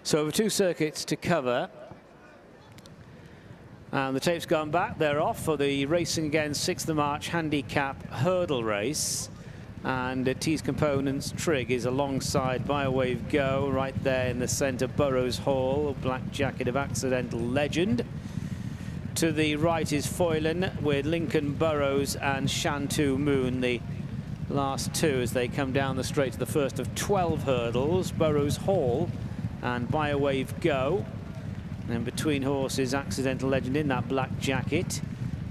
So over 2 circuits to cover. And the tape's gone back. They're off for the Racing Again 6th of March handicap hurdle race. And T's Components Trig is alongside Biowave Go right there in the centre. Burrows Hall, black jacket of Accidental Legend. To the right is Foylan with Lincoln Burrows and Shantou Moon, the last two as they come down the straight to the first of 12 hurdles. Burrows Hall and Biowave Go. And between horses, Accidental Legend in that black jacket.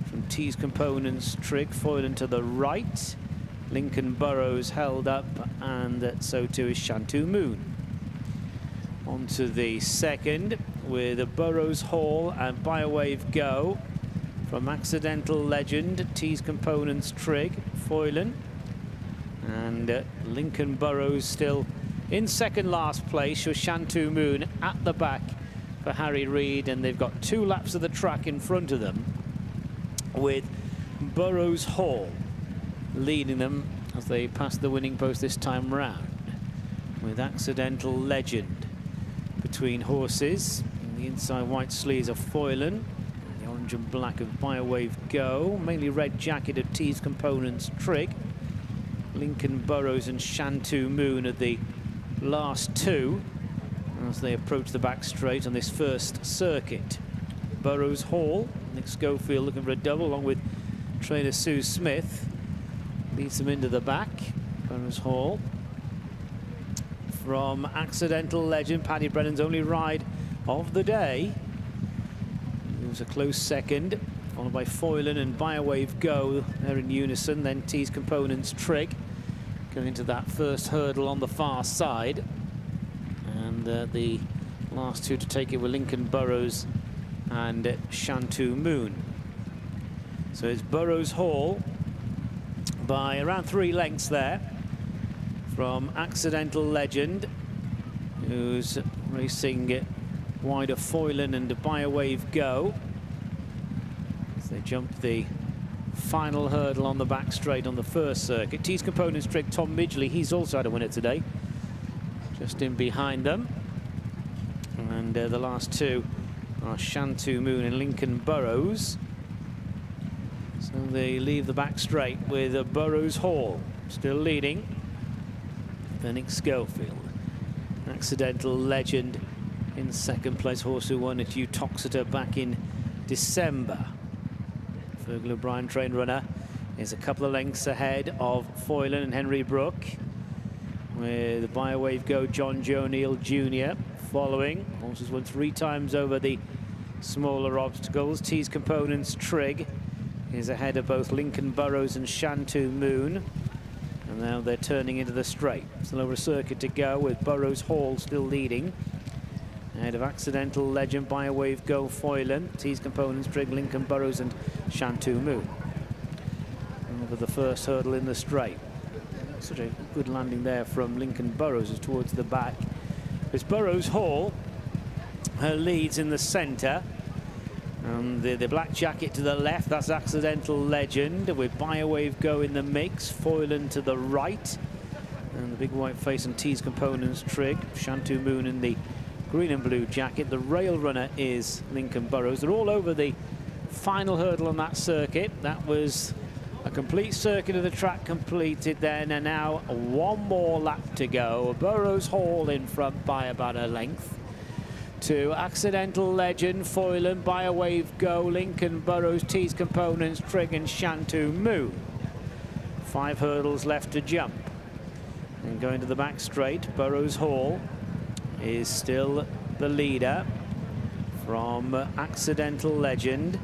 From T's Components Trig, Foylan to the right. Lincoln Burrows held up, and so too is Shantou Moon. On to the second with Burrows Hall and Biowave Go. From Accidental Legend, T's Components Trig, Foylan. And Lincoln Burrows still in second last place, with Shantou Moon at the back for Harry Reid, and they've got 2 laps of the track in front of them, with Burrows Hall leading them as they pass the winning post this time round, with Accidental Legend between horses. And the inside white sleeves of Foylan, the orange and black of Biowave Go, mainly red jacket of T's Components Trig. Lincoln Burrows and Shantou Moon are the last two as they approach the back straight on this first circuit. Burrows Hall, Nick Schofield looking for a double along with trainer Sue Smith. Leads them into the back. Burrows Hall. From Accidental Legend, Paddy Brennan's only ride of the day. It was a close second, followed by Foylan and Biowave Go. They're in unison. Then T's Components Trig going into that first hurdle on the far side. And the last two to take it were Lincoln Burrows and Shantou Moon. So it's Burrows Hall by around 3 lengths there from Accidental Legend, who's racing wide of Foylan and Biowave Go as they jump the final hurdle on the back straight on the first circuit. T's Components Trig, Tom Midgley, he's also had a winner today, just in behind them. And the last two are Shantou Moon and Lincoln Burrows. So they leave the back straight with Burrows Hall still leading. Then Nick Schofield. Accidental Legend in second place, horse who won at Utoxeter back in December. Fergal O'Brien, train runner, is a couple of lengths ahead of Foylan and Henry Brook, with Biowave Go, John Joe O'Neill Jr. following. Horses won 3 times over the smaller obstacles. T's Components Trig is ahead of both Lincoln Burrows and Shantou Moon. And now they're turning into the straight. Still over a circuit to go, with Burrows Hall still leading. Ahead of Accidental Legend, Biowave Go, Foylan, T's Components Trig, Lincoln Burrows and Shantou Moon. Over the first hurdle in the straight. Such a good landing there from Lincoln Burrows as towards the back. It's Burrows Hall, her leads in the centre. And the black jacket to the left, that's Accidental Legend, with Biowave Go in the mix, Foylan to the right. And the big white face and T's Components Trig, Shantou Moon in the green and blue jacket. The rail runner is Lincoln Burrows. They're all over the final hurdle on that circuit. That was a complete circuit of the track completed then, and now 1 more lap to go. Burrows Hall in front by about a length to Accidental Legend, Foylan, Biowave Go, Lincoln Burrows, T's Components Trig and Shantou Moon. 5 hurdles left to jump. And going to the back straight, Burrows Hall is still the leader from Accidental Legend,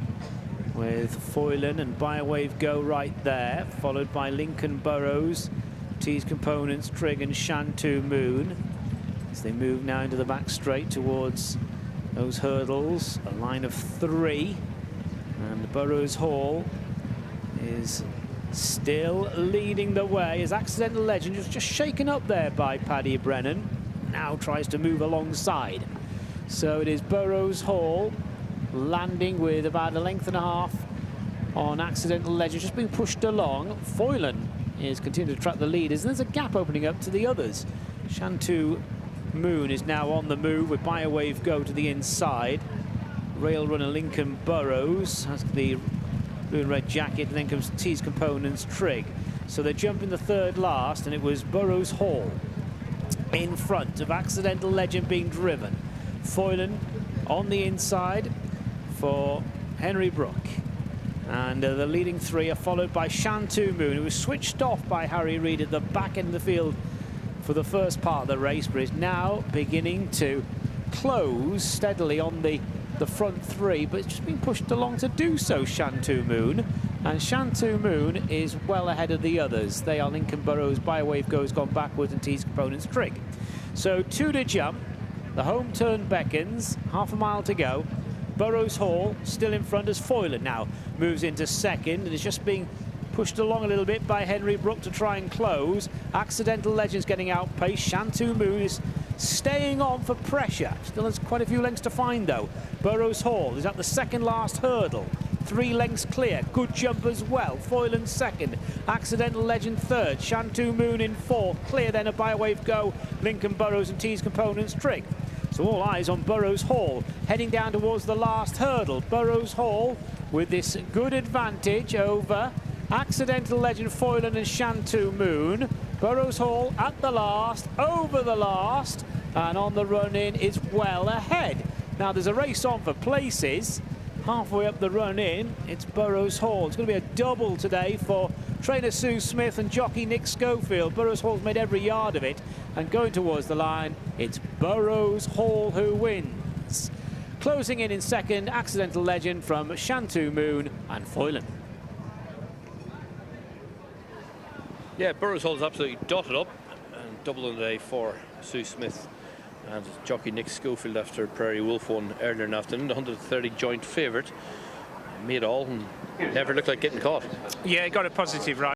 with Foylan and Biowave Go right there, followed by Lincoln Burrows, T's Components Trig and Shantou Moon. As they move now into the back straight towards those hurdles, a line of 3. And Burrows Hall is still leading the way as Accidental Legend is just shaken up there by Paddy Brennan. Now tries to move alongside. So it is Burrows Hall landing with about 1.5 lengths on Accidental Legend, just being pushed along. Foylan is continuing to track the leaders, and there's a gap opening up to the others. Shantou Moon is now on the move with Biowave Go to the inside. Rail runner Lincoln Burrows has the blue and red jacket, and then comes Tees Components Trig. So they're jumping the third last, and it was Burrows Hall in front of Accidental Legend being driven. Foylan on the inside for Henry Brook. And the leading three are followed by Shantou Moon, who was switched off by Harry Reid at the back end of the field for the first part of the race, but is now beginning to close steadily on the front three, but it's just been pushed along to do so, Shantou Moon. And Shantou Moon is well ahead of the others. They are Lincoln Burrows, Biowave Go has gone backwards, and Tees Components Trig. So 2 to jump. The home turn beckons, half a mile to go. Burrows Hall still in front as Foylan now moves into second and is just being pushed along a little bit by Henry Brook to try and close. Accidental Legends getting outpaced. Shantou Moon is staying on for pressure. Still has quite a few lengths to find though. Burrows Hall is at the second last hurdle. 3 lengths clear. Good jump as well. Foylan second. Accidental Legend third. Shantou Moon in fourth. Clear then a Biowave Go. Lincoln Burrows and Tees Components Trig. So all eyes on Burrows Hall heading down towards the last hurdle. Burrows Hall with this good advantage over Accidental Legend, Foylan and Shantou Moon. Burrows Hall at the last, over the last, and on the run in is well ahead. Now there's a race on for places. Halfway up the run in, it's Burrows Hall. It's going to be a double today for trainer Sue Smith and jockey Nick Schofield. Burrows Hall's made every yard of it, and going towards the line, it's Burrows Hall who wins. Closing in second, Accidental Legend from Shantou Moon and Foylan. Yeah, Burrows Hall is absolutely dotted up, and double in the day for Sue Smith and jockey Nick Schofield after Prairie Wolf won earlier in the afternoon. The 130 joint favourite, made all and never looked like getting caught. Yeah, got a positive ride.